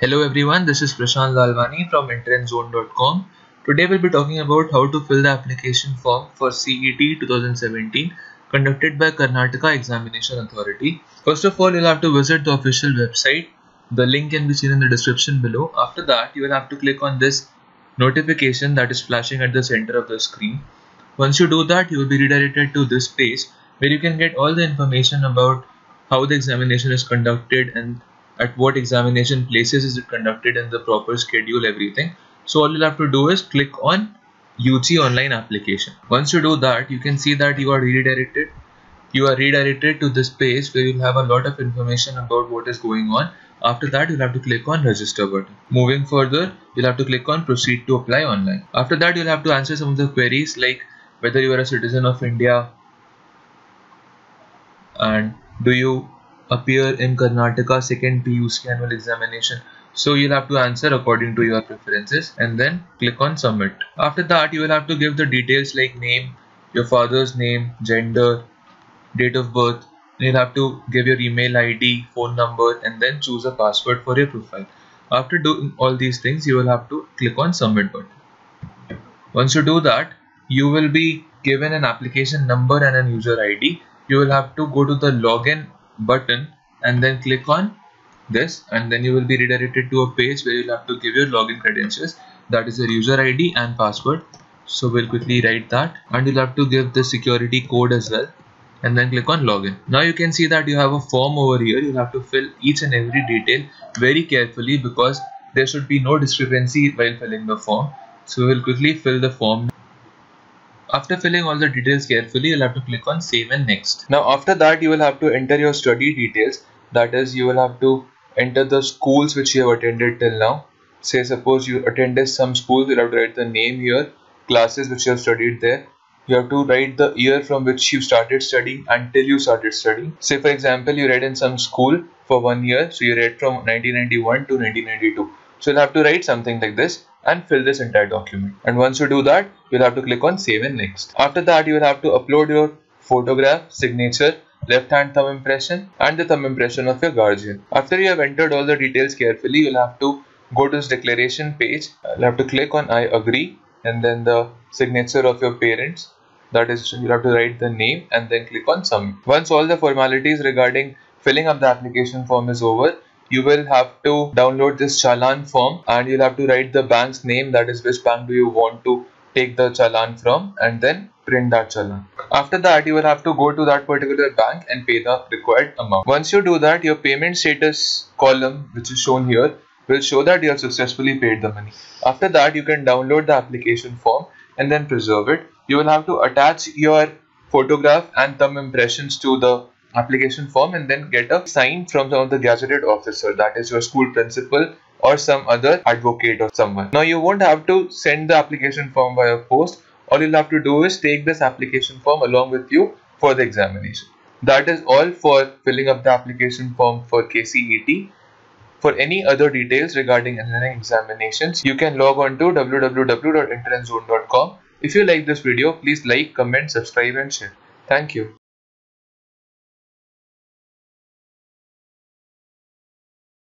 Hello everyone, this is Prashant Lalwani from entrancezone.com. Today we'll be talking about how to fill the application form for CET 2017 conducted by Karnataka Examination Authority. First of all, you'll have to visit the official website. The link can be seen in the description below. After that, you will have to click on this notification that is flashing at the center of the screen. Once you do that, you will be redirected to this page where you can get all the information about how the examination is conducted and at what examination places is it conducted and the proper schedule, everything. So all you'll have to do is click on UG online application. Once you do that, you can see that you are redirected. You are redirected to this page where you'll have a lot of information about what is going on. After that, you'll have to click on register button. Moving further, you'll have to click on proceed to apply online. After that, you'll have to answer some of the queries like whether you are a citizen of India and do you appear in Karnataka second PUC annual examination. So you'll have to answer according to your preferences and then click on submit. After that, you will have to give the details like name, your father's name, gender, date of birth. You'll have to give your email ID, phone number, and then choose a password for your profile. After doing all these things, you will have to click on submit button. Once you do that, you will be given an application number and a user ID. You will have to go to the login button and then click on this, and then you will be redirected to a page where you'll have to give your login credentials, that is your user ID and password. So we'll quickly write that, and you'll have to give the security code as well and then click on login. Now you can see that you have a form over here. You'll have to fill each and every detail very carefully because there should be no discrepancy while filling the form. So we'll quickly fill the form. After filling all the details carefully, you'll have to click on save and next. Now after that, you will have to enter your study details. That is, you will have to enter the schools which you have attended till now. Say suppose you attended some schools, you'll have to write the name here, classes which you have studied there. You have to write the year from which you started studying until you started studying. Say for example, you read in some school for 1 year, so you read from 1991 to 1992. So you'll have to write something like this and fill this entire document. And once you do that, you'll have to click on save and next. After that, you will have to upload your photograph, signature, left hand thumb impression and the thumb impression of your guardian. After you have entered all the details carefully, you'll have to go to this declaration page. You'll have to click on I agree and then the signature of your parents. That is, you'll have to write the name and then click on submit. Once all the formalities regarding filling up the application form is over, you will have to download this challan form and you'll have to write the bank's name, that is which bank do you want to take the challan from, and then print that challan. After that, you will have to go to that particular bank and pay the required amount. Once you do that, your payment status column which is shown here will show that you have successfully paid the money. After that, you can download the application form and then preserve it. You will have to attach your photograph and thumb impressions to the application form and then get a sign from some of the gazetted officer, that is your school principal or some other advocate or someone. Now you won't have to send the application form via post. All you'll have to do is take this application form along with you for the examination. That is all for filling up the application form for KCET. For any other details regarding engineering examinations, you can log on to www.entrancezone.com. If you like this video, please like, comment, subscribe and share. Thank you.